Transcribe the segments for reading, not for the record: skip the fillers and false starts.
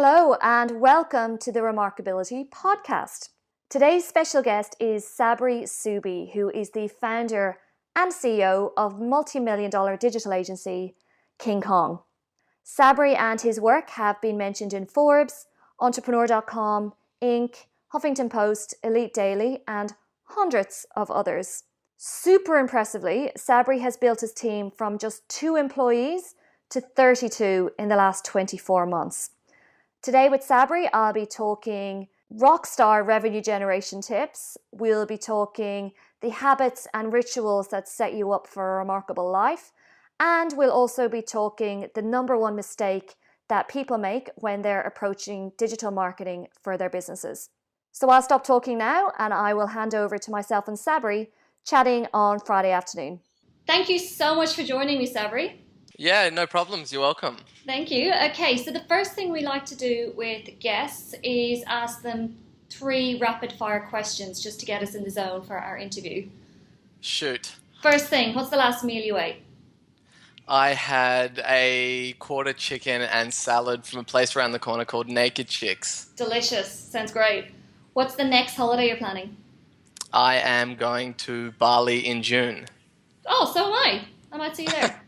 Hello and welcome to the Remarkability podcast. Today's special guest is Sabri Suby, who is the founder and CEO of multi-million-dollar digital agency King Kong. Sabri and his work have been mentioned in Forbes, Entrepreneur.com, Inc., Huffington Post, Elite Daily, and hundreds of others. Super impressively, Sabri has built his team from just 2 employees to 32 in the last 24 months. Today with Sabri, I'll be talking rockstar revenue generation tips. We'll be talking the habits and rituals that set you up for a remarkable life. And we'll also be talking the number one mistake that people make when they're approaching digital marketing for their businesses. So I'll stop talking now and I will hand over to myself and Sabri chatting on Friday afternoon. Thank you so much for joining me, Sabri. Yeah, no problems. You're welcome. Thank you. Okay, so the first thing we like to do with guests is ask them 3 rapid fire questions just to get us in the zone for our interview. Shoot. First thing, what's the last meal you ate? I had a quarter chicken and salad from a place around the corner called Naked Chicks. Delicious. Sounds great. What's the next holiday you're planning? I am going to Bali in June. Oh, so am I. I might see you there.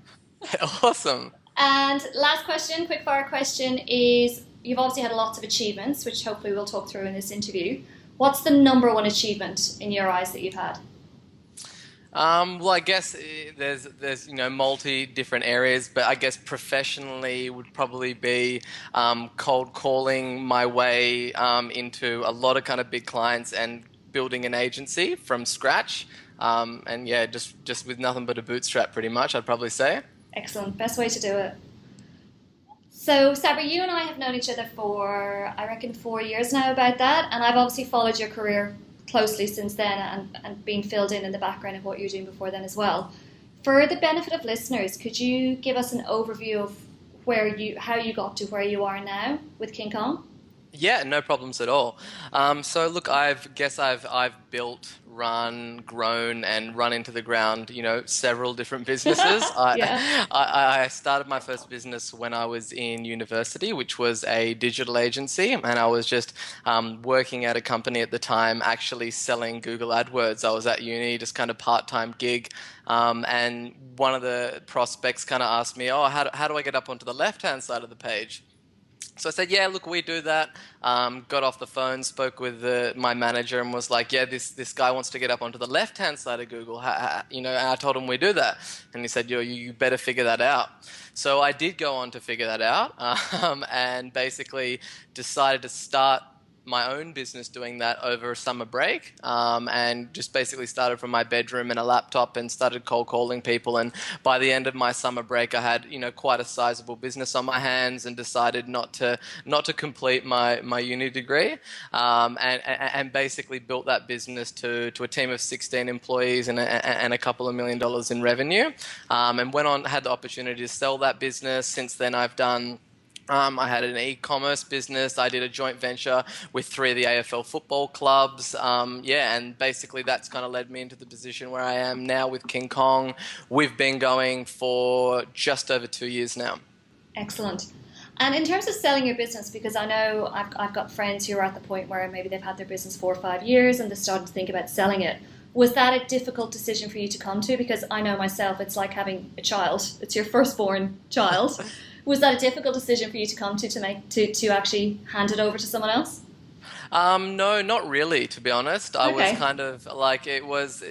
Awesome. And last question, quickfire question is, you've obviously had lots of achievements, which hopefully we'll talk through in this interview. What's the number one achievement in your eyes that you've had? Well, I guess there's multi different areas, but I guess professionally would probably be cold calling my way into a lot of kind of big clients and building an agency from scratch. And yeah, just with nothing but a bootstrap pretty much, I'd probably say. Excellent. Best way to do it. So, Sabri, you and I have known each other for, I reckon, 4 years now about that. And I've obviously followed your career closely since then and been filled in the background of what you were doing before then as well. For the benefit of listeners, could you give us an overview of how you got to where you are now with King Kong? Yeah, no problems at all. So look, I've built, run, grown, and run into the ground, several different businesses. I started my first business when I was in university, which was a digital agency, and I was just working at a company at the time, actually selling Google AdWords. I was at uni, just kind of part-time gig, and one of the prospects kind of asked me, how do I get up onto the left-hand side of the page? So I said, yeah, look, we do that. Got off the phone, spoke with my manager and was like, yeah, this guy wants to get up onto the left-hand side of Google. And I told him we do that. And he said, you better figure that out. So I did go on to figure that out and basically decided to start my own business doing that over a summer break, and just basically started from my bedroom and a laptop and started cold calling people. And by the end of my summer break, I had quite a sizable business on my hands and decided not to complete my uni degree, and basically built that business to a team of 16 employees and a couple of $1 million in revenue, and had the opportunity to sell that business. Since then, I've done I had an e-commerce business. I did a joint venture with 3 of the AFL football clubs. And basically that's kind of led me into the position where I am now with King Kong. We've been going for just over 2 years now. Excellent. And in terms of selling your business, because I know I've got friends who are at the point where maybe they've had their business 4 or 5 years and they're starting to think about selling it. Was that a difficult decision for you to come to? Because I know myself, it's like having a child. It's your firstborn child. Was that a difficult decision for you to come to actually hand it over to someone else? No, not really, to be honest. I was kind of like, it was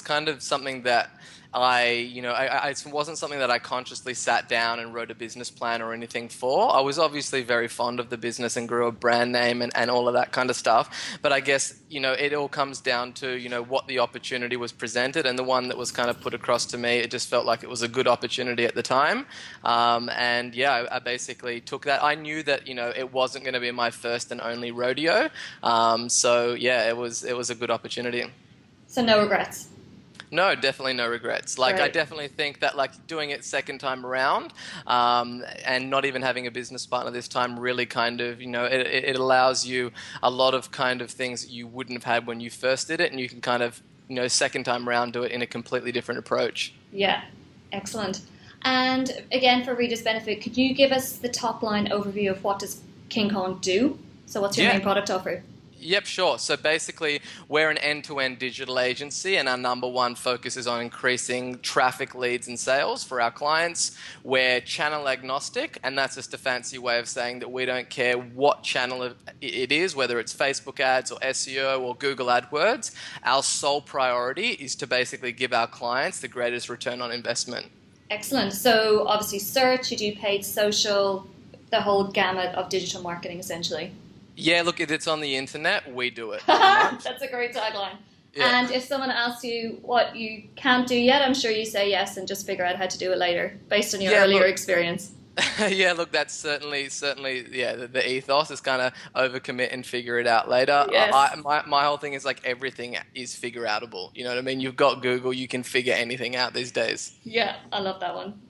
kind of something that it wasn't something that I consciously sat down and wrote a business plan or anything for. I was obviously very fond of the business and grew a brand name and all of that kind of stuff. But I guess, it all comes down to, what the opportunity was presented, and the one that was kind of put across to me, it just felt like it was a good opportunity at the time. I basically took that. I knew that, it wasn't going to be my first and only rodeo. It was a good opportunity. So no regrets? No, definitely no regrets. Right. I definitely think that doing it second time around, and not even having a business partner this time really kind of, it allows you a lot of kind of things that you wouldn't have had when you first did it, and you can kind of, second time around do it in a completely different approach. Yeah, excellent. And again, for readers' benefit, could you give us the top line overview of what does King Kong do? So what's your main product offer? Yep, sure. So basically, we're an end-to-end digital agency, and our number one focus is on increasing traffic, leads, and sales for our clients. We're channel agnostic, and that's just a fancy way of saying that we don't care what channel it is, whether it's Facebook ads or SEO or Google AdWords. Our sole priority is to basically give our clients the greatest return on investment. Excellent. So obviously search, you do paid social, the whole gamut of digital marketing essentially. Yeah, look, if it's on the internet, we do it. That's a great tagline. Yeah. And if someone asks you what you can't do yet, I'm sure you say yes and just figure out how to do it later based on your earlier experience. Yeah, look, that's certainly, the ethos is kind of overcommit and figure it out later. Yes. My whole thing is like everything is figure outable. You know what I mean? You've got Google, you can figure anything out these days. Yeah, I love that one.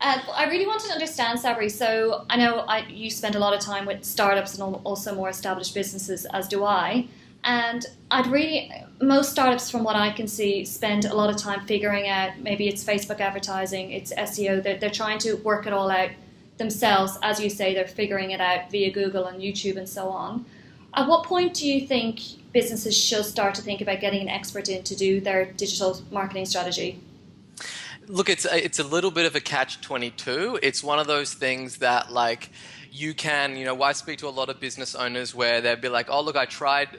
I really wanted to understand, Sabri, so I know you spend a lot of time with startups and also more established businesses, as do I. And most startups from what I can see spend a lot of time figuring out, maybe it's Facebook advertising, it's SEO, they're trying to work it all out themselves. As you say, they're figuring it out via Google and YouTube and so on. At what point do you think businesses should start to think about getting an expert in to do their digital marketing strategy? Look, it's a little bit of a catch-22. It's one of those things that like you can, I speak to a lot of business owners where they'll be like, oh, look, I tried,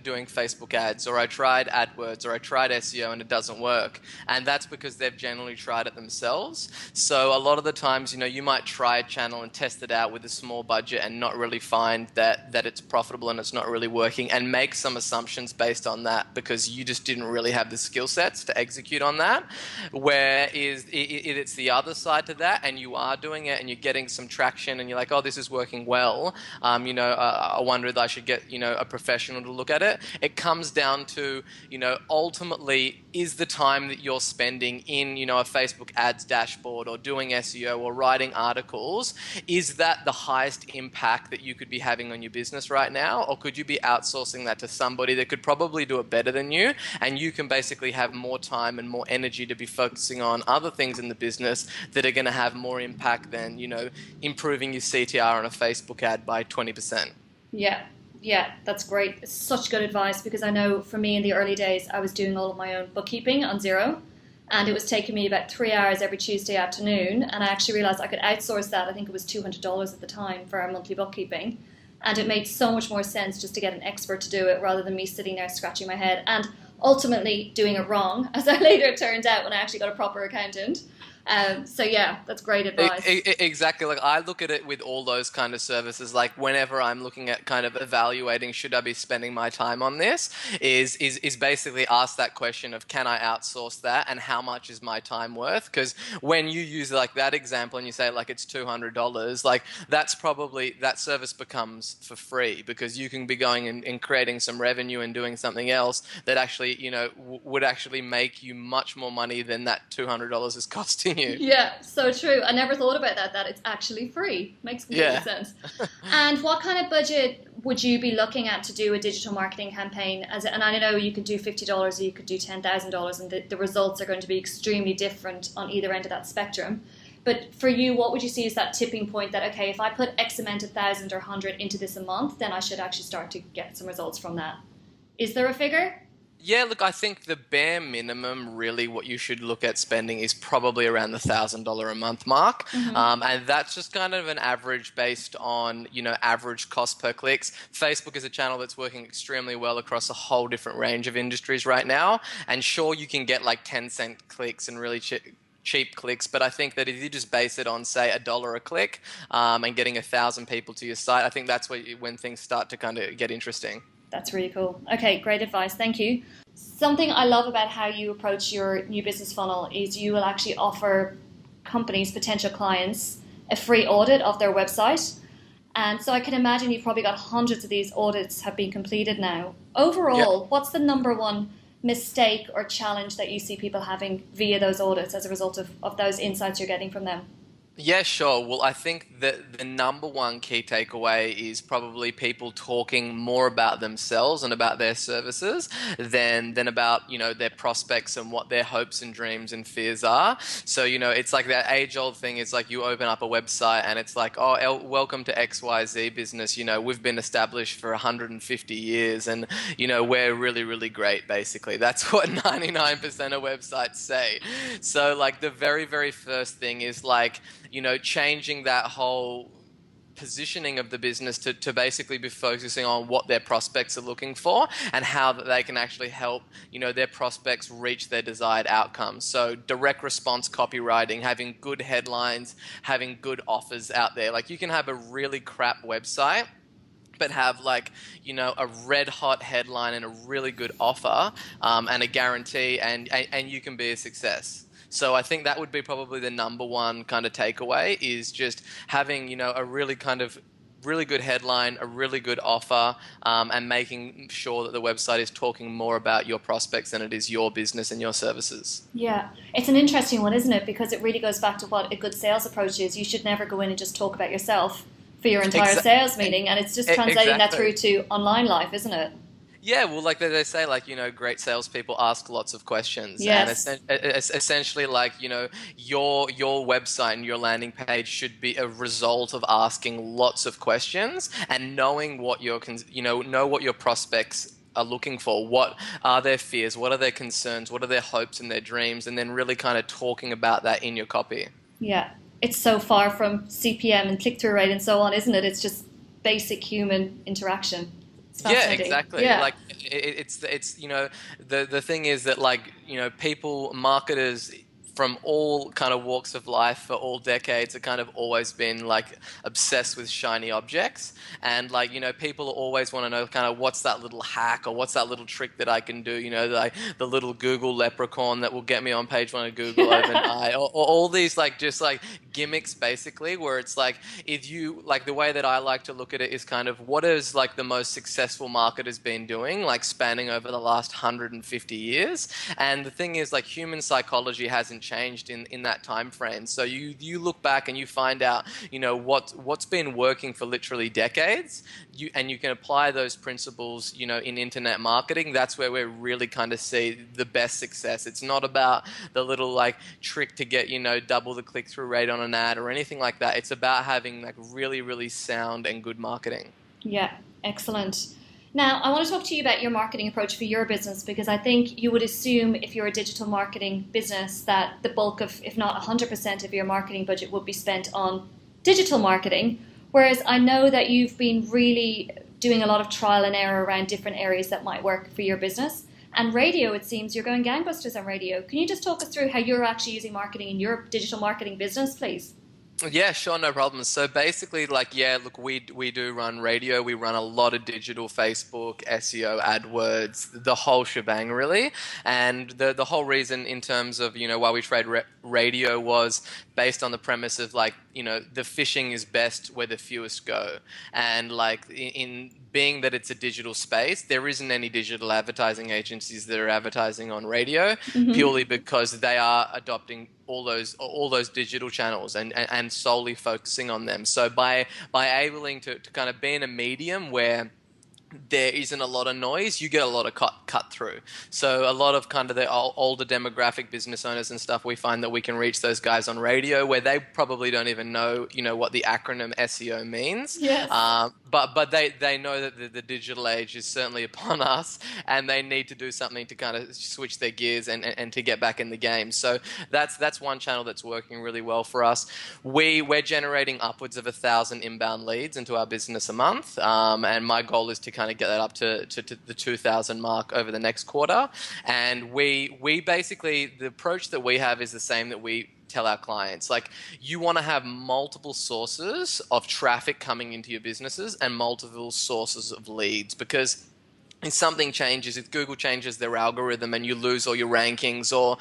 doing Facebook ads, or I tried AdWords, or I tried SEO and it doesn't work. And that's because they've generally tried it themselves. So a lot of the times, you might try a channel and test it out with a small budget and not really find that it's profitable and it's not really working, and make some assumptions based on that because you just didn't really have the skill sets to execute on that. Whereas it's the other side to that, and you are doing it and you're getting some traction and you're like, oh, this is working well. I wonder if I should get, a professional to look at it. It comes down to, ultimately, is the time that you're spending in, a Facebook ads dashboard or doing SEO or writing articles, is that the highest impact that you could be having on your business right now? Or could you be outsourcing that to somebody that could probably do it better than you, and you can basically have more time and more energy to be focusing on other things in the business that are going to have more impact than, improving your CTR on a Facebook ad by 20%. Yeah, that's great. It's such good advice, because I know for me in the early days, I was doing all of my own bookkeeping on Xero, and it was taking me about 3 hours every Tuesday afternoon, and I actually realized I could outsource that. I think it was $200 at the time for our monthly bookkeeping, and it made so much more sense just to get an expert to do it rather than me sitting there scratching my head and ultimately doing it wrong, as I later turned out when I actually got a proper accountant. So yeah, that's great advice. Exactly. Like I look at it with all those kind of services, like whenever I'm looking at kind of evaluating, should I be spending my time on this, is basically ask that question of, can I outsource that, and how much is my time worth? Because when you use like that example and you say like it's $200, like that's probably, that service becomes for free, because you can be going and creating some revenue and doing something else that actually, would actually make you much more money than that $200 is costing you. Yeah, so true. I never thought about that it's actually free. Makes complete sense. And what kind of budget would you be looking at to do a digital marketing campaign? And I know you could do $50 or you could do $10,000, and the results are going to be extremely different on either end of that spectrum. But for you, what would you see as that tipping point that, okay, if I put X amount of 1,000 or 100 into this a month, then I should actually start to get some results from that? Is there a figure? Yeah, look, I think the bare minimum, really, what you should look at spending is probably around the $1,000 a month mark. Mm-hmm. And that's just kind of an average based on, average cost per clicks. Facebook is a channel that's working extremely well across a whole different range of industries right now. And sure, you can get like 10-cent clicks and really cheap clicks, but I think that if you just base it on, say, $1 a click and getting 1,000 people to your site, I think that's when things start to kind of get interesting. That's really cool. Okay, great advice. Thank you. Something I love about how you approach your new business funnel is you will actually offer companies, potential clients, a free audit of their website. And so I can imagine you've probably got hundreds of these audits have been completed now. Overall, What's the number one mistake or challenge that you see people having via those audits as a result of those insights you're getting from them? Yeah, sure. Well, I think that the number one key takeaway is probably people talking more about themselves and about their services than about, their prospects and what their hopes and dreams and fears are. So, it's like that age-old thing is like you open up a website and it's like, oh, welcome to XYZ business. We've been established for 150 years and, we're really, really great, basically. That's what 99% of websites say. So, like, the very, very first thing is like, changing that whole positioning of the business to basically be focusing on what their prospects are looking for and how that they can actually help, their prospects reach their desired outcomes. So direct response copywriting, having good headlines, having good offers out there. Like you can have a really crap website but have like a red hot headline and a really good offer, and a guarantee, and you can be a success. So I think that would be probably the number one kind of takeaway is just having a really kind of really good headline, a really good offer, and making sure that the website is talking more about your prospects than it is your business and your services. Yeah, it's an interesting one, isn't it? Because it really goes back to what a good sales approach is. You should never go in and just talk about yourself for your entire sales meeting, and it's just translating that through to online life, isn't it? Yeah, well, like they say, like, great salespeople ask lots of questions. And Yes. essentially, like, your website and your landing page should be a result of asking lots of questions and knowing what know what your prospects are looking for. What are their fears? What are their concerns? What are their hopes and their dreams? And then really kind of talking about that in your copy. Yeah. It's so far from CPM and click through rate and so on, isn't it? It's just basic human interaction. It's Yeah, fascinating. exactly. Yeah. Like it's the thing is that like people marketers from all kind of walks of life for all decades have kind of always been like obsessed with shiny objects, and like people always want to know kind of what's that little hack or what's that little trick that I can do, like the little Google leprechaun that will get me on page one of Google overnight, or all these like just like gimmicks basically, where it's like if you like the way that I like to look at it is kind of what is like the most successful marketers been doing like spanning over the last 150 years. And the thing is like human psychology hasn't changed in that time frame. So you look back and you find out what's been working for literally decades, and you can apply those principles in internet marketing. That's where we really kind of see the best success. It's not about the little like trick to get double the click-through rate on an ad or anything like that. It's about having like really, really sound and good marketing. Yeah, excellent. Now, I want to talk to you about your marketing approach for your business because I think you would assume if you're a digital marketing business that the bulk of, if not 100% of your marketing budget would be spent on digital marketing. Whereas I know that you've been really doing a lot of trial and error around different areas that might work for your business. And radio, it seems you're going gangbusters on radio. Can you just talk us through how you're actually using marketing in your digital marketing business, please? Yeah, sure, no problem. So basically, like, yeah, look, we do run radio. We run a lot of digital, Facebook, SEO, AdWords, the whole shebang, really. And the whole reason in terms of why we trade radio was based on the premise of like the fishing is best where the fewest go, and like in being that it's a digital space, there isn't any digital advertising agencies that are advertising on radio Mm-hmm. purely because they are adopting all those digital channels and solely focusing on them. So by able to kind of be in a medium where there isn't a lot of noise, you get a lot of cut through. So a lot of kind of the older demographic business owners and stuff, we find that we can reach those guys on radio where they probably don't even know, what the acronym SEO means. Yes. But they know that the digital age is certainly upon us, and they need to do something to kind of switch their gears and to get back in the game. So that's one channel that's working really well for us. We're generating upwards of 1,000 inbound leads into our business a month, and my goal is to kind of get that up to the 2,000 mark over the next quarter. And we basically, the approach that we have is the same that we tell our clients. Like, you want to have multiple sources of traffic coming into your businesses and multiple sources of leads, because if something changes, if Google changes their algorithm and you lose all your rankings, or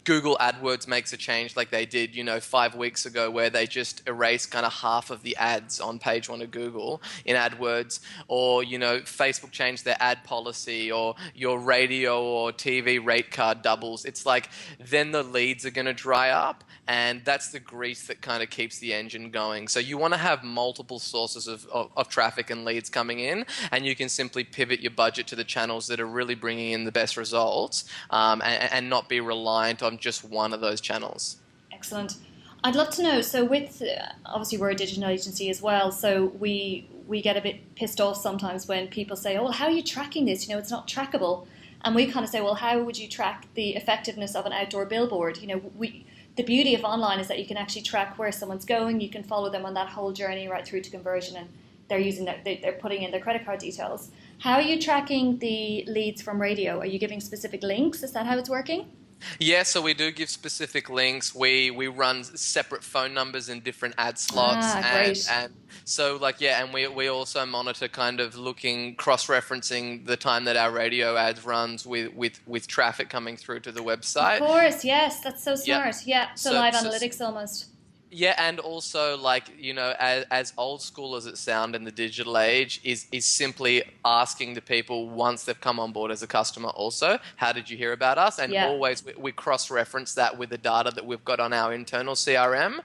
Google AdWords makes a change like they did, 5 weeks ago, where they just erase kind of half of the ads on page one of Google in AdWords, or, Facebook changed their ad policy, or your radio or TV rate card doubles. It's like then the leads are going to dry up, and that's the grease that kind of keeps the engine going. So you want to have multiple sources of traffic and leads coming in, and you can simply pivot your budget to the channels that are really bringing in the best results, and not be reliant on just one of those channels. Excellent. I'd love to know, so with, obviously we're a digital agency as well, so we get a bit pissed off sometimes when people say, oh, well, how are you tracking this? It's not trackable. And we kind of say, well, how would you track the effectiveness of an outdoor billboard? The beauty of online is that you can actually track where someone's going. You can follow them on that whole journey right through to conversion, and they're putting in their credit card details. How are you tracking the leads from radio? Are you giving specific links? Is that how it's working? Yeah, so we do give specific links. We run separate phone numbers in different ad slots. Great. And so and we also monitor kind of cross-referencing the time that our radio ads runs with traffic coming through to the website. Of course, yes, that's so smart. Yep. Yeah, so live analytics almost. Yeah, and also as old school as it sounds in the digital age, is simply asking the people once they've come on board as a customer also, how did you hear about us? And always we cross-reference that with the data that we've got on our internal CRM.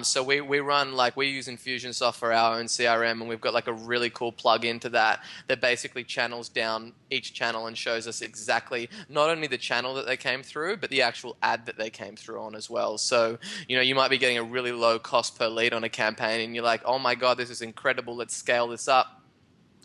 So we run, we use Infusionsoft for our own CRM, and we've got a really cool plug-in to that basically channels down each channel and shows us exactly not only the channel that they came through, but the actual ad that they came through on as well. So, you might be getting a really low cost per lead on a campaign, and you're like, oh my God, this is incredible, let's scale this up.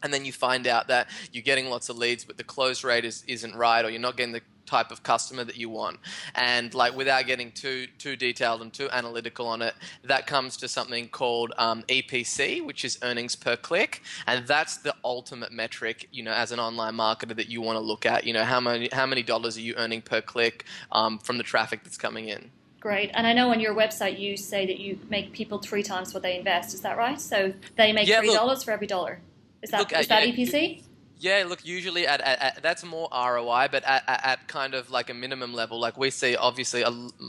And then you find out that you're getting lots of leads, but the close rate isn't right, or you're not getting the type of customer that you want. And without getting too detailed and too analytical on it, that comes to something called EPC, which is earnings per click, and that's the ultimate metric, as an online marketer that you want to look at. How many dollars are you earning per click from the traffic that's coming in? Great. And I know on your website you say that you make people 3 times what they invest. Is that right? So they make $3 for every dollar. Is that EPC? Yeah, look, usually at that's more ROI, but at kind of a minimum level, we see obviously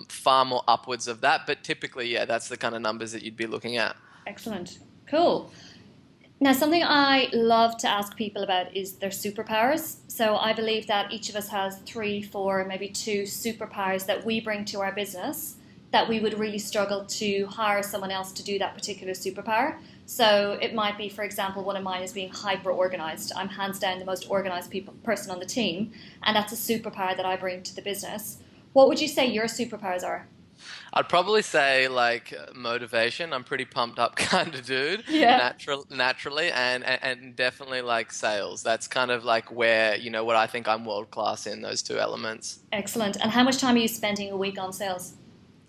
far more upwards of that, but typically, that's the kind of numbers that you'd be looking at. Excellent. Cool. Now, something I love to ask people about is their superpowers. So I believe that each of us has 3, 4, maybe 2 superpowers that we bring to our business that we would really struggle to hire someone else to do that particular superpower. So it might be, for example, one of mine is being hyper-organized. I'm hands down the most organized person on the team, and that's a superpower that I bring to the business. What would you say your superpowers are? I'd probably say motivation. I'm pretty pumped up kind of dude. Yeah. Naturally, and definitely sales. That's kind of where what I think I'm world class in, those 2 elements. Excellent. And how much time are you spending a week on sales?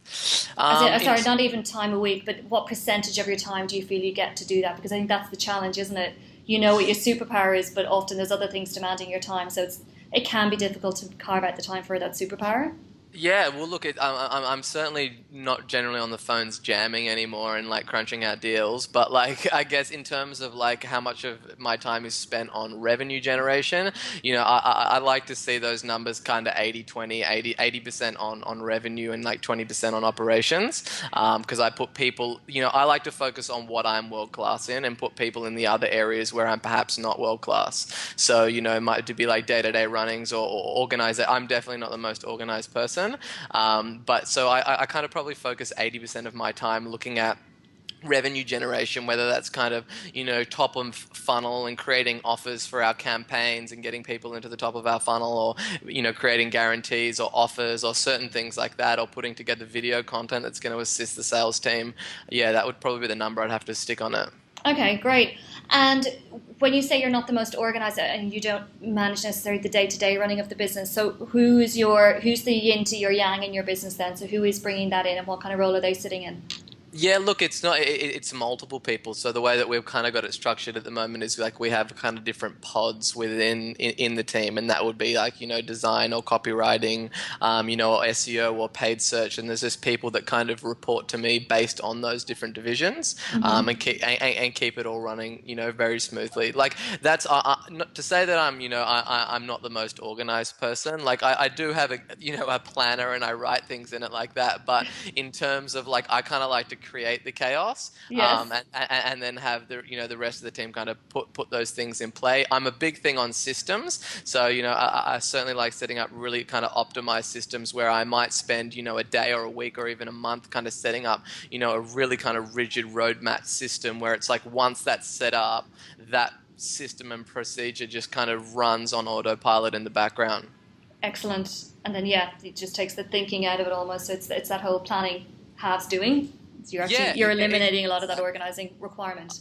Sorry, not even time a week, but what percentage of your time do you feel you get to do that? Because I think that's the challenge, isn't it? You know what your superpower is, but often there's other things demanding your time, so it can be difficult to carve out the time for that superpower. Yeah, well, look, I'm certainly not generally on the phones jamming anymore and crunching out deals, but I guess in terms of how much of my time is spent on revenue generation, I like to see those numbers kind of 80-20, 80% on revenue and 20% on operations, because I put people, I like to focus on what I'm world class in and put people in the other areas where I'm perhaps not world class. So, it might be day-to-day runnings or organize it. I'm definitely not the most organized person. But so I kind of probably focus 80% of my time looking at revenue generation, whether that's kind of, top of funnel and creating offers for our campaigns and getting people into the top of our funnel, or, creating guarantees or offers or certain things like that, or putting together video content that's going to assist the sales team. Yeah, that would probably be the number I'd have to stick on it. Okay, great. And when you say you're not the most organized and you don't manage necessarily the day-to-day running of the business, so who's the yin to your yang in your business then? So who is bringing that in, and what kind of role are they sitting in? Yeah, look, it's not. It's multiple people. So the way that we've kind of got it structured at the moment is like we have kind of different pods within in the team, and that would be like design or copywriting, or SEO or paid search. And there's just people that kind of report to me based on those different divisions, Mm-hmm. and keep it all running, very smoothly. Like that's not to say that I'm not the most organized person. Like I do have a planner and I write things in it like that, but in terms of like I kind of like to create the chaos, Yes. and then have the rest of the team kind of put those things in play. I'm a big thing on systems, so I certainly like setting up really kind of optimized systems where I might spend a day or a week or even a month kind of setting up a really kind of rigid roadmap system where it's like once that's set up, that system and procedure just kind of runs on autopilot in the background. Excellent. And then yeah, it just takes the thinking out of it almost. So it's that whole planning halves doing. So Yeah, you're eliminating a lot of that exactly. organizing requirement.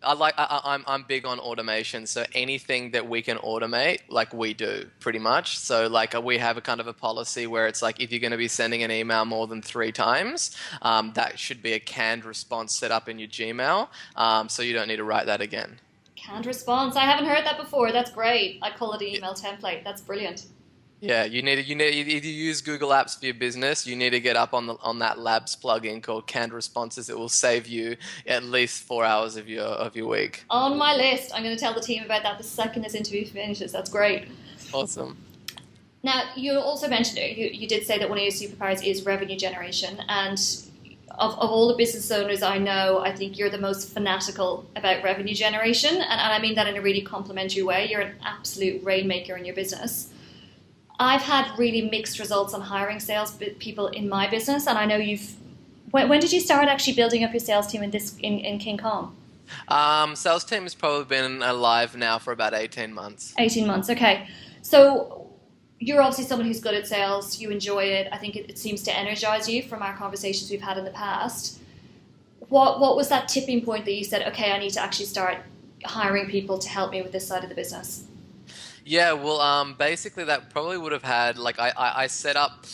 I'm big on automation, so anything that we can automate, like we do pretty much. So like we have a kind of a policy where it's like if you're going to be sending an email more than 3 times, that should be a canned response set up in your Gmail, so you don't need to write that again. Canned response. I haven't heard that before. That's great. I call it an Yeah, email template. That's brilliant. yeah. You need if you use Google Apps for your business, you need to get up on that Labs plugin called canned responses. It will save you at least 4 hours of your week. On my list. I'm going to tell the team about that the second this interview finishes. That's great. Awesome. Now, you also mentioned it. You did say that one of your superpowers is revenue generation. And of all the business owners I know, I think you're the most fanatical about revenue generation. And I mean that in a really complimentary way. You're an absolute rainmaker in your business. I've had really mixed results on hiring sales people in my business. And I know you've. When did you start actually building up your sales team in King Kong? Sales team has probably been alive now for about 18 months. 18 months, okay. So you're obviously someone who's good at sales. You enjoy it. I think it seems to energize you from our conversations we've had in the past. What was that tipping point that you said, okay, I need to actually start hiring people to help me with this side of the business? Yeah, well, basically that probably would have had like I set up,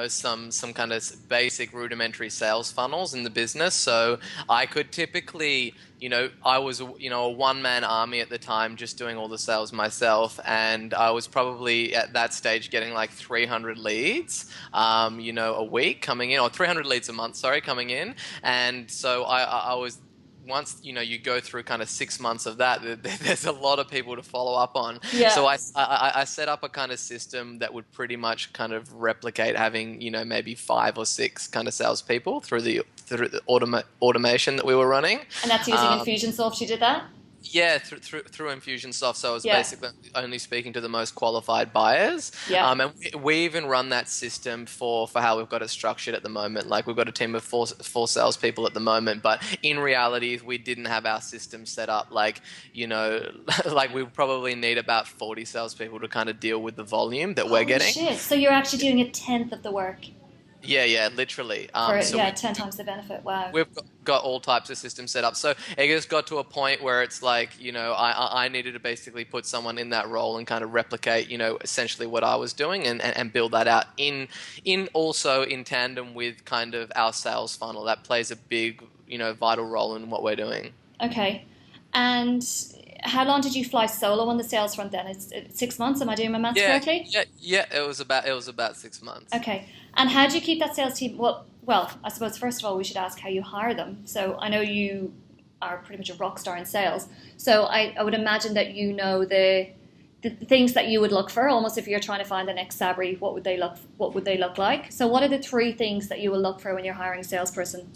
some kind of basic rudimentary sales funnels in the business. So I could typically, I was, a one-man army at the time, just doing all the sales myself, and I was probably at that stage getting like 300 leads, a week coming in, or 300 leads a month, sorry, coming in, and so I was once you go through kind of 6 months of that, there's a lot of people to follow up on. So Yeah. I set up a kind of system that would pretty much kind of replicate having maybe 5 or 6 kind of salespeople through the automation that we were running. And that's using Um, Infusionsoft, you did that? yeah, through Infusionsoft, so I was Yeah. basically only speaking to the most qualified buyers, Yeah. and we even run that system for how we've got it structured at the moment. Like we've got a team of four salespeople at the moment, but in reality, if we didn't have our system set up, like like we probably need about 40 salespeople to kind of deal with the volume that we're Holy getting. shit. So you're actually doing a tenth of the work Yeah, yeah, literally. for, So yeah, 10 times the benefit. Wow. we've got all types of systems set up. So it just got to a point where it's like, I needed to basically put someone in that role and kind of replicate, essentially what I was doing and build that out in also in tandem with kind of our sales funnel. That plays a big, vital role in what we're doing. Okay. And how long did you fly solo on the sales front then? It's 6 months. Am I doing my maths Yeah, correctly? yeah. It was about 6 months. Okay. And how do you keep that sales team? Well, I suppose first of all we should ask how you hire them. So I know you are pretty much a rock star in sales. So I would imagine that you know the things that you would look for. Almost if you're trying to find the next Sabri, what would they look like? So what are the three things that you will look for when you're hiring a salesperson?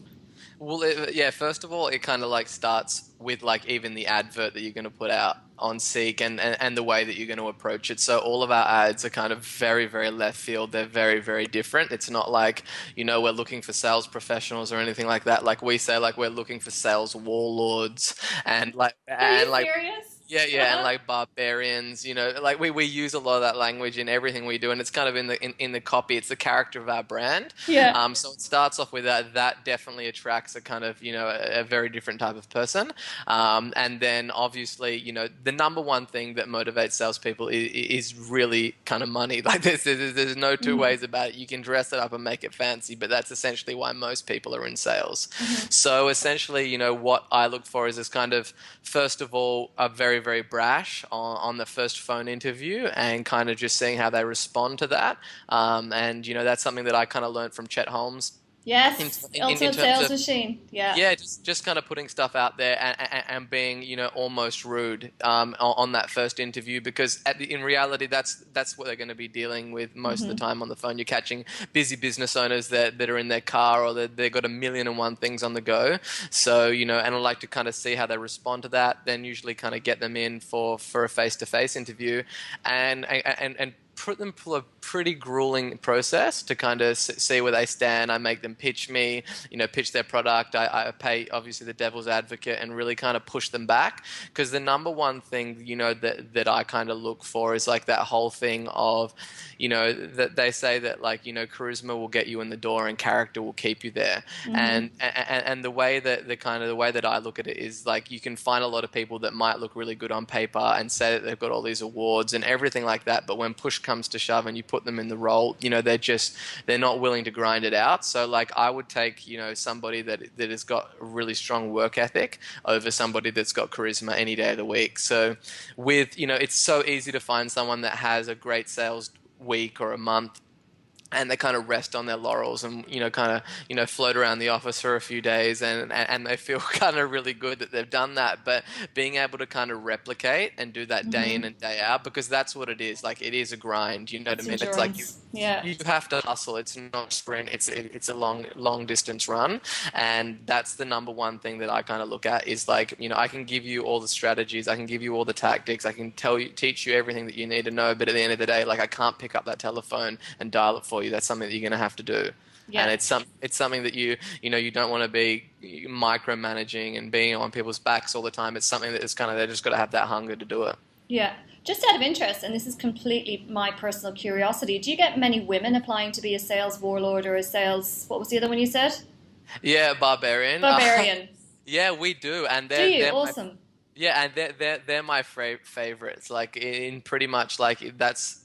Well, yeah. First of all, it kind of like starts with like even the advert that you're going to put out on Seek and the way that you're going to approach it. So all of our ads are kind of very, very left field. They're very, very different. It's not like we're looking for sales professionals or anything like that. Like we say, like we're looking for sales warlords and like Are you and like serious? Yeah, and like barbarians, like we use a lot of that language in everything we do, and it's kind of in the copy. It's the character of our brand. Yeah. So it starts off with that. That definitely attracts a kind of a very different type of person. And then obviously, the number one thing that motivates salespeople is really kind of money. Like there's no two ways about it. You can dress it up and make it fancy, but that's essentially why most people are in sales. So essentially, what I look for is this kind of, first of all, a very, very brash on the first phone interview, and kind of just seeing how they respond to that. And that's something that I kind of learned from Chet Holmes. Yes, In ultimate terms sales of, machine. Yeah. yeah, just kind of putting stuff out there, and being almost rude on that first interview, because in reality that's what they're going to be dealing with most of the time on the phone. You're catching busy business owners that are in their car, or they've got a million and one things on the go. So and I like to kind of see how they respond to that. Then usually kind of get them in for a face-to-face interview, and put them through a pretty grueling process to kind of see where they stand. I make them pitch me, pitch their product. I pay, obviously, the devil's advocate, and really kind of push them back. Because the number one thing, that I kind of look for is like that whole thing of, that they say that like, charisma will get you in the door and character will keep you there. And the way that I look at it is like, you can find a lot of people that might look really good on paper and say that they've got all these awards and everything like that, but when push comes to shove and you put them in the role, they're not willing to grind it out. So like, I would take, somebody that has got a really strong work ethic over somebody that's got charisma any day of the week. So it's so easy to find someone that has a great sales week or a month, and they kind of rest on their laurels and float around the office for a few days, and they feel kind of really good that they've done that. But being able to kind of replicate and do that day in and day out, because that's what it is. Like, it is a grind. You know what I mean? Endurance. It's like you have to hustle. It's not a sprint. It's a long distance run, and that's the number one thing that I kind of look at is like, I can give you all the strategies, I can give you all the tactics, I can teach you everything that you need to know, but at the end of the day, like, I can't pick up that telephone and dial it for you. That's something that you're going to have to do. Yeah. And it's something that you don't want to be micromanaging and being on people's backs all the time. It's something that is kind of, they just got to have that hunger to do it. Yeah. Just out of interest, and this is completely my personal curiosity, do you get many women applying to be a sales warlord or a sales, what was the other one you said? Yeah, barbarian. Yeah, we do. And they're awesome. Yeah, and they're my favorites. Like, in pretty much, like, that's,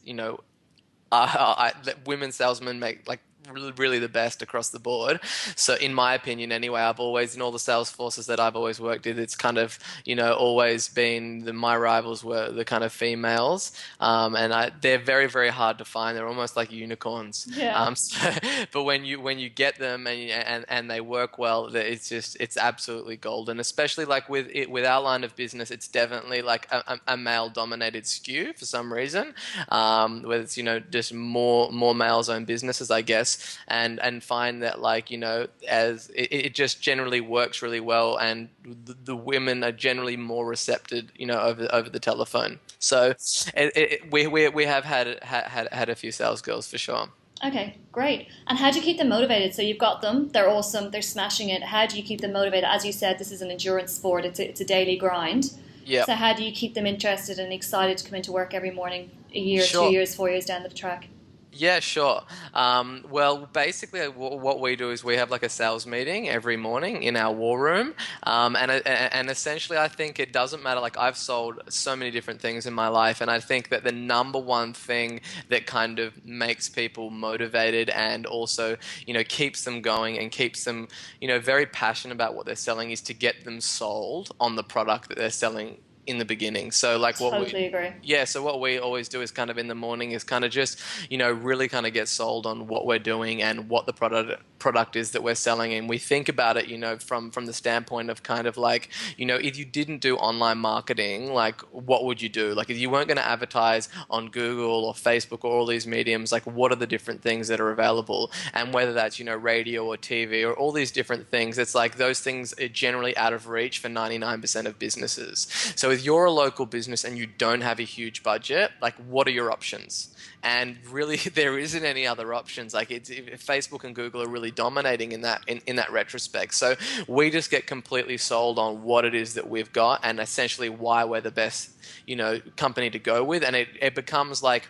women salesmen make like really the best across the board. So in my opinion anyway, I've always, in all the sales forces that I've always worked with, it's kind of, always been my rivals were the kind of females. And they're very, very hard to find. They're almost like unicorns. Yeah. But when you get them and they work well, it's absolutely golden, especially like with our line of business. It's definitely like a male dominated skew for some reason, whether it's, just more males owned businesses, I guess. And find that, like, as it just generally works really well, and the women are generally more receptive, over the telephone. So we have had a few sales girls for sure. Okay, great. And how do you keep them motivated? So you've got them, they're awesome, they're smashing it. How do you keep them motivated? As you said, this is an endurance sport. It's a daily grind. Yeah. So how do you keep them interested and excited to come into work every morning, a year, Sure. 2 years, 4 years down the track? Yeah, sure. Well, basically, what we do is we have like a sales meeting every morning in our war room, and essentially, I think it doesn't matter. Like, I've sold so many different things in my life, and I think that the number one thing that kind of makes people motivated and also, keeps them going and keeps them, very passionate about what they're selling, is to get them sold on the product that they're selling in the beginning. So like Totally agree. Yeah, so what we always do is kind of in the morning is kind of just, really kind of get sold on what we're doing and what the product is that we're selling. And we think about it, from the standpoint of kind of like, if you didn't do online marketing, like, what would you do? Like, if you weren't going to advertise on Google or Facebook or all these mediums, like, what are the different things that are available? And whether that's, radio or TV or all these different things, it's like those things are generally out of reach for 99% of businesses. So if you're a local business and you don't have a huge budget, like, what are your options? and really there isn't any other options. Like Facebook and Google are really dominating in that retrospect. So we just get completely sold on what it is that we've got and essentially why we're the best, company to go with. And it becomes like,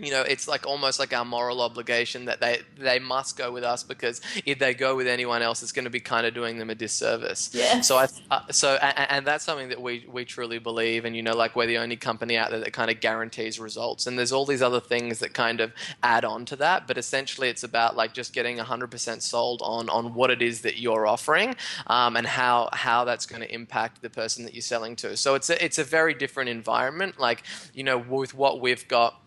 it's like almost like our moral obligation that they must go with us, because if they go with anyone else, it's going to be kind of doing them a disservice. Yes. And that's something that we truly believe. And, like we're the only company out there that kind of guarantees results. And there's all these other things that kind of add on to that. But essentially it's about like just getting 100% sold on what it is that you're offering, and how that's going to impact the person that you're selling to. So it's a very different environment. Like, with what we've got,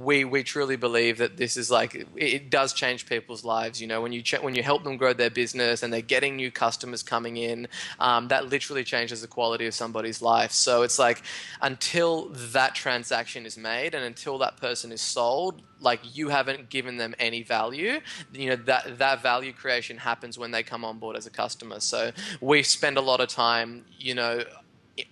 we truly believe that this is like, it does change people's lives. When you help them grow their business and they're getting new customers coming in, that literally changes the quality of somebody's life. So it's like, until that transaction is made and until that person is sold, like you haven't given them any value. That value creation happens when they come on board as a customer. So we spend a lot of time,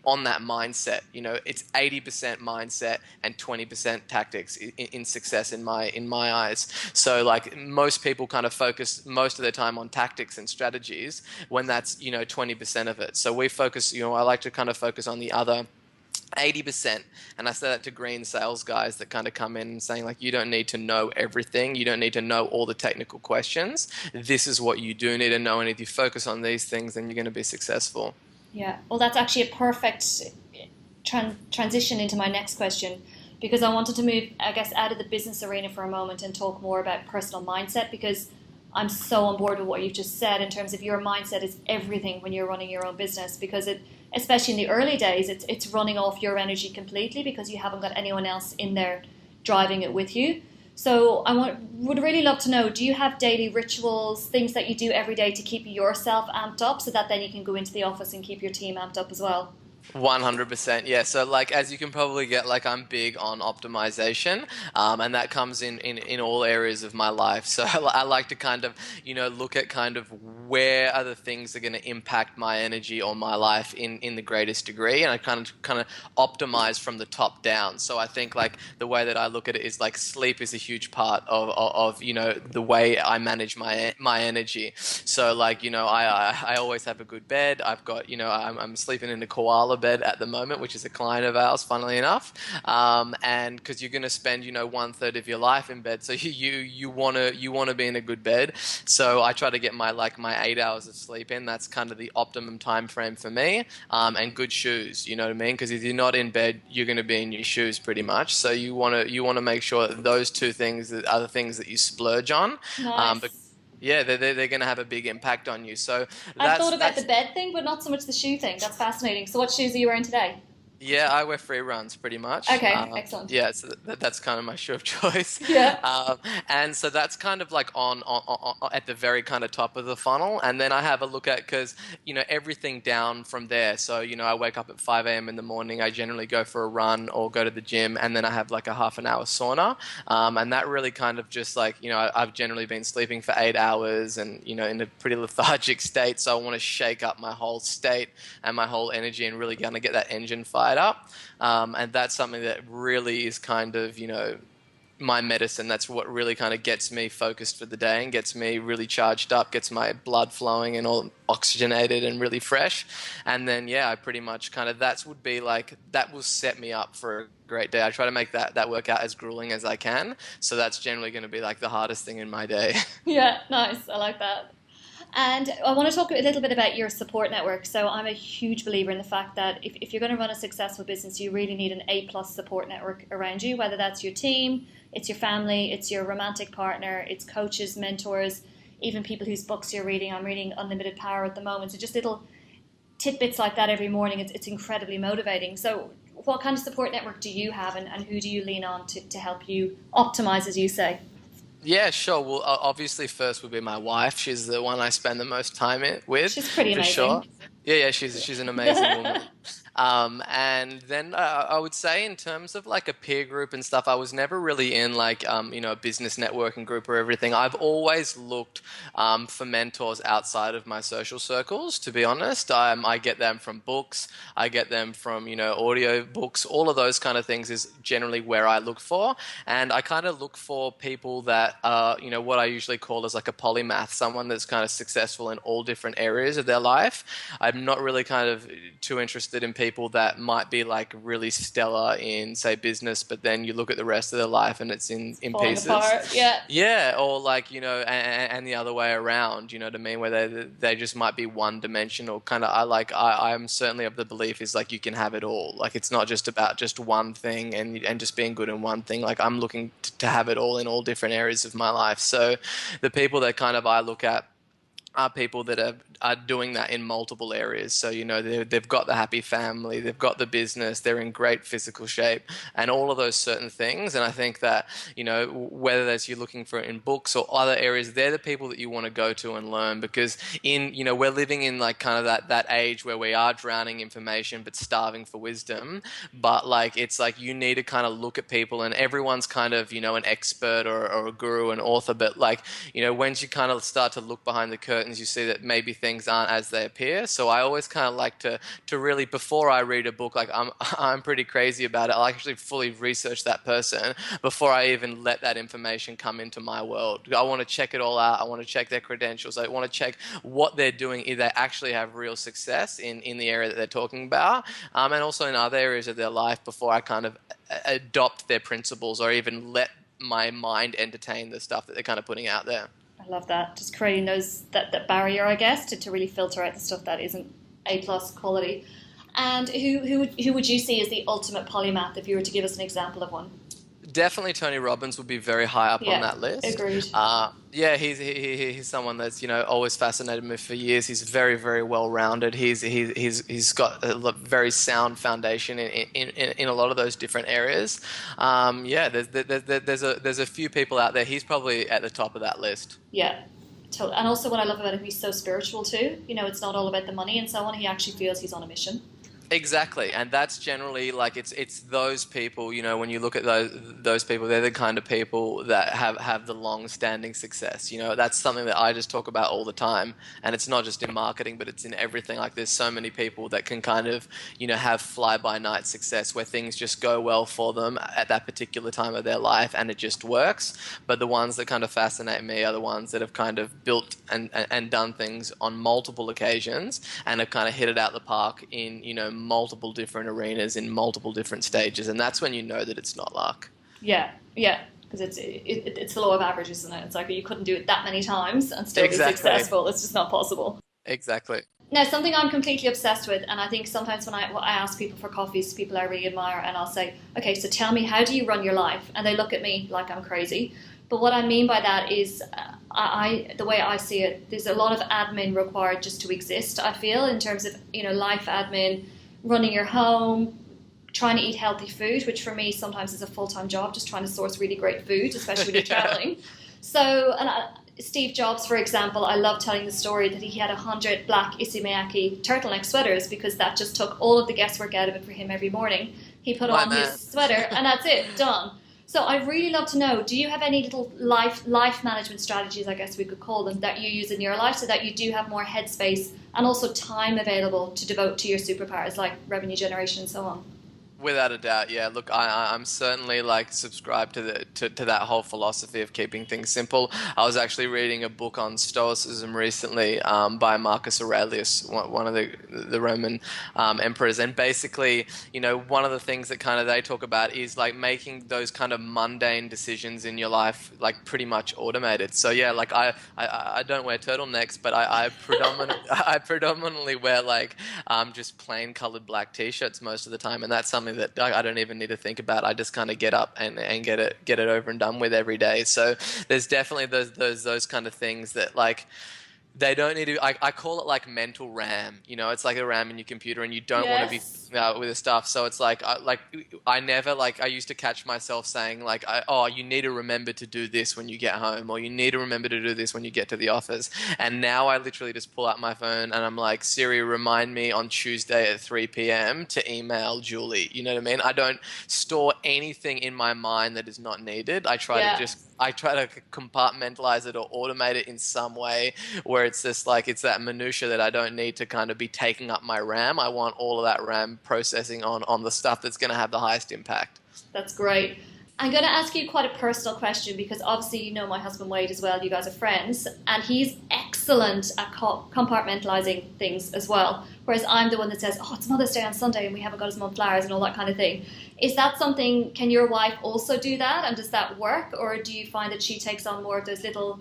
on that mindset. It's 80% mindset and 20% tactics in success in my eyes. So like most people kind of focus most of their time on tactics and strategies when that's 20% of it. So we focus, I like to kind of focus on the other 80%. And I say that to green sales guys that kind of come in and saying like, you don't need to know everything. You don't need to know all the technical questions. This is what you do need to know. And if you focus on these things, then you're going to be successful. Yeah, well, that's actually a perfect transition into my next question, because I wanted to move, I guess, out of the business arena for a moment and talk more about personal mindset, because I'm so on board with what you've just said in terms of your mindset is everything when you're running your own business, because especially in the early days, it's running off your energy completely because you haven't got anyone else in there driving it with you. So would really love to know, do you have daily rituals, things that you do every day to keep yourself amped up so that then you can go into the office and keep your team amped up as well? 100%. Yeah. So like, as you can probably get, like I'm big on optimization, and that comes in all areas of my life. So I like to kind of, look at kind of where are the things that are going to impact my energy or my life in the greatest degree. And I kind of optimize from the top down. So I think like the way that I look at it is like sleep is a huge part of the way I manage my energy. So like, I always have a good bed. I've got, I'm sleeping in a koala bed at the moment, which is a client of ours, funnily enough, and because you're going to spend 1/3 of your life in bed, so you want to be in a good bed. So I try to get my 8 hours of sleep in. That's kind of the optimum time frame for me, and good shoes, you know what I mean, because if you're not in bed, you're going to be in your shoes pretty much. So you want to make sure that those two things are the things that you splurge on. Nice. Yeah, they're going to have a big impact on you. So I thought about the bed thing, but not so much the shoe thing. That's fascinating. So what shoes are you wearing today? Yeah, I wear free runs pretty much. Okay, excellent. Yeah, so that's kind of my shoe of choice. Yeah. And so that's kind of like on at the very kind of top of the funnel. And then I have a look at, because, everything down from there. So, I wake up at 5 a.m. in the morning. I generally go for a run or go to the gym. And then I have like a half an hour sauna. And that really kind of just like, I've generally been sleeping for 8 hours and, in a pretty lethargic state. So I want to shake up my whole state and my whole energy and really kind of get that engine fired up, and that's something that really is kind of my medicine. That's what really kind of gets me focused for the day and gets me really charged up, gets my blood flowing and all oxygenated and really fresh. And then I pretty much kind of that will set me up for a great day. I try to make that workout as grueling as I can, so that's generally going to be like the hardest thing in my day. Yeah, nice. I like that. And I want to talk a little bit about your support network. So I'm a huge believer in the fact that if you're going to run a successful business, you really need an A+ support network around you, whether that's your team, it's your family, it's your romantic partner, it's coaches, mentors, even people whose books you're reading. I'm reading Unlimited Power at the moment. So just little tidbits like that every morning. It's incredibly motivating. So what kind of support network do you have, and who do you lean on to help you optimize, as you say? Yeah, sure. Well, obviously, first would be my wife. She's the one I spend the most time with. She's pretty amazing. For sure. Yeah, she's an amazing woman. And then I would say in terms of like a peer group and stuff, I was never really in like, a business networking group or everything. I've always looked for mentors outside of my social circles, to be honest. I get them from books. I get them from, audio books. All of those kind of things is generally where I look for. And I kind of look for people that are, what I usually call as like a polymath, someone that's kind of successful in all different areas of their life. I'm not really kind of too interested in people that might be like really stellar in, say, business, but then you look at the rest of their life and it's in falling pieces. apart. Yeah, or like, and the other way around, you know what I mean, where they just might be one dimensional. Kind of, I'm certainly of the belief is like you can have it all. Like it's not just about just one thing and just being good in one thing. Like I'm looking to have it all in all different areas of my life. So the people that kind of I look at are people that are doing that in multiple areas. So, they've got the happy family, they've got the business, they're in great physical shape and all of those certain things. And I think that, whether that's you're looking for in books or other areas, they're the people that you want to go to and learn because we're living in like kind of that age where we are drowning information but starving for wisdom. But like, it's like you need to kind of look at people and everyone's kind of, an expert or a guru, an author. But like, once you kind of start to look behind the curtains, you see that maybe things aren't as they appear. So I always kind of like to really, before I read a book, like I'm pretty crazy about it. I'll actually fully research that person before I even let that information come into my world. I want to check it all out. I want to check their credentials. I want to check what they're doing, if they actually have real success in the area that they're talking about, and also in other areas of their life before I kind of adopt their principles or even let my mind entertain the stuff that they're kind of putting out there. I love that. Just creating that barrier, I guess, to really filter out the stuff that isn't A+ quality. And who would you see as the ultimate polymath if you were to give us an example of one? Definitely Tony Robbins would be very high up on that list. Agreed. He's someone that's always fascinated me for years. He's very, very well rounded. He's got a very sound foundation in a lot of those different areas. There's a few people out there. He's probably at the top of that list. Yeah. And also what I love about him, he's so spiritual too. It's not all about the money and so on. He actually feels he's on a mission. Exactly, and that's generally like it's those people. When you look at those people, they're the kind of people that have the long-standing success. That's something that I just talk about all the time, and it's not just in marketing, but it's in everything. Like there's so many people that can kind of have fly-by-night success where things just go well for them at that particular time of their life, and it just works. But the ones that kind of fascinate me are the ones that have kind of built and done things on multiple occasions and have kind of hit it out the park in multiple different arenas in multiple different stages, and that's when you know that it's not luck. Yeah, because it's the law of averages, isn't it? It's like you couldn't do it that many times and still be successful. It's just not possible. Exactly. Now, something I'm completely obsessed with, and I think sometimes when I ask people for coffees, people I really admire, and I'll say, okay, so tell me, how do you run your life? And they look at me like I'm crazy. But what I mean by that is, the way I see it, there's a lot of admin required just to exist, I feel, in terms of, life admin, running your home, trying to eat healthy food, which for me sometimes is a full-time job, just trying to source really great food, especially when you're traveling. So, Steve Jobs, for example, I love telling the story that he had 100 black Issey-Miyake turtleneck sweaters because that just took all of the guesswork out of it for him every morning. He put on his sweater and that's it, done. So I'd really love to know, do you have any little life management strategies, I guess we could call them, that you use in your life so that you do have more headspace and also time available to devote to your superpowers like revenue generation and so on? Without a doubt, yeah. Look, I'm certainly like subscribed to that whole philosophy of keeping things simple. I was actually reading a book on Stoicism recently by Marcus Aurelius, one of the Roman emperors, and basically, one of the things that kind of they talk about is like making those kind of mundane decisions in your life like pretty much automated. So yeah, like I don't wear turtlenecks, but I predominantly wear like just plain colored black t-shirts most of the time, and that's something that I don't even need to think about. I just kind of get up and get it over and done with every day. So there's definitely those kind of things that like They don't need to. I call it like mental RAM. You know, it's like a RAM in your computer, and you don't want to be Yes. with the stuff. So it's like, I never like. I used to catch myself saying like, "Oh, you need to remember to do this when you get home, or you need to remember to do this when you get to the office." And now I literally just pull out my phone and I'm like, "Siri, remind me on Tuesday at 3 p.m. to email Julie." You know what I mean? I don't store anything in my mind that is not needed. I try to compartmentalize it or automate it in some way where it's just like it's that minutia that I don't need to kind of be taking up my RAM. I want all of that RAM processing on the stuff that's going to have the highest impact. That's great. I'm going to ask you quite a personal question because obviously you know my husband Wade as well. You guys are friends, and he's excellent at compartmentalizing things as well. Whereas I'm the one that says, "Oh, it's Mother's Day on Sunday and we haven't got his mum flowers," and all that kind of thing. Is that something? Can your wife also do that, and does that work, or do you find that she takes on more of those little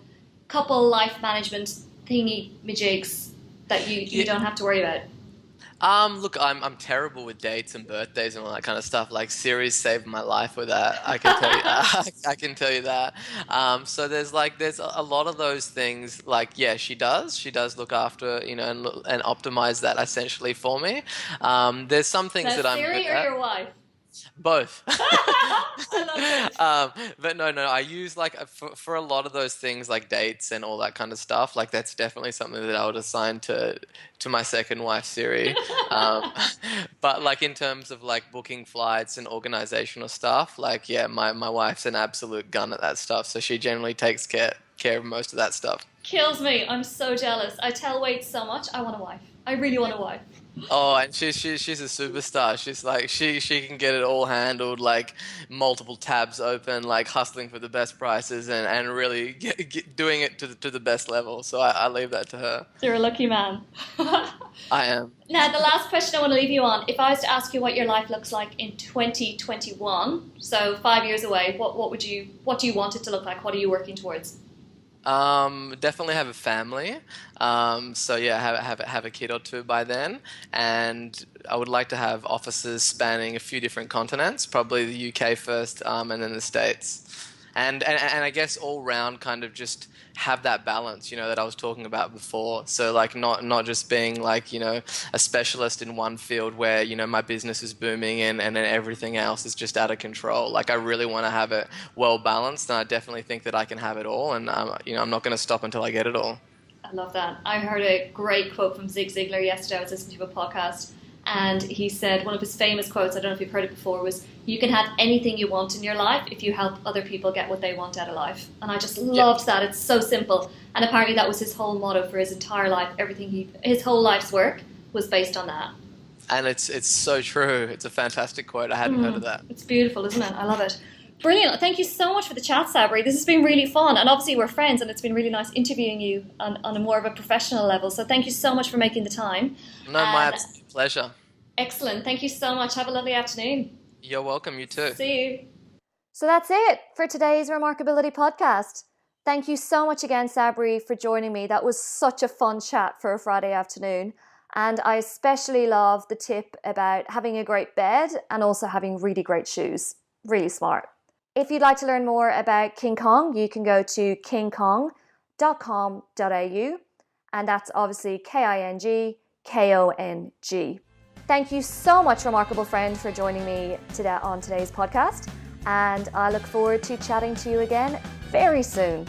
couple life management thingy majigs that you don't have to worry about? Look, I'm terrible with dates and birthdays and all that kind of stuff. Like Siri's saved my life with that. I can tell you that. I can tell you that. So there's a lot of those things. Like, yeah, she does. She does look after, you know, and optimize that essentially for me. There's some things that I'm Siri good or at. your wife? Both. I love it. But no, I use like for a lot of those things like dates and all that kind of stuff. Like that's definitely something that I would assign to my second wife, Siri. But like in terms of like booking flights and organizational stuff, like yeah, my wife's an absolute gun at that stuff. So she generally takes care of most of that stuff. Kills me. I'm so jealous. I tell Wade so much. I want a wife. I really want a wife. Oh, and she's a superstar. She's like she can get it all handled, like multiple tabs open, like hustling for the best prices, and really doing it to the best level. So I leave that to her. You're a lucky man. I am. Now, the last question I want to leave you on, if I was to ask you what your life looks like in 2021, so 5 years away, what do you want it to look like? What are you working towards? Definitely have a family. So yeah, have a kid or two by then, and I would like to have offices spanning a few different continents, probably the UK first, and then the States. And I guess all round kind of just have that balance, you know, that I was talking about before. So like not just being like, you know, a specialist in one field where, you know, my business is booming and then everything else is just out of control. Like I really want to have it well balanced, and I definitely think that I can have it all, and you know, I'm not going to stop until I get it all. I love that. I heard a great quote from Zig Ziglar yesterday. I was listening to a podcast, and he said one of his famous quotes, I don't know if you've heard it before, was, "You can have anything you want in your life if you help other people get what they want out of life." And I just loved that. It's so simple. And apparently that was his whole motto for his entire life. His whole life's work was based on that. And it's so true. It's a fantastic quote. I hadn't heard of that. It's beautiful, isn't it? I love it. Brilliant. Thank you so much for the chat, Sabri. This has been really fun. And obviously we're friends, and it's been really nice interviewing you on a more of a professional level. So thank you so much for making the time. No, my absolute pleasure. Excellent. Thank you so much. Have a lovely afternoon. You're welcome. You too. See you. So that's it for today's Remarkability podcast. Thank you so much again, Sabri, for joining me. That was such a fun chat for a Friday afternoon. And I especially love the tip about having a great bed and also having really great shoes. Really smart. If you'd like to learn more about King Kong, you can go to kingkong.com.au, and that's obviously KINGKONG. Thank you so much, Remarkable Friend, for joining me today on today's podcast, and I look forward to chatting to you again very soon.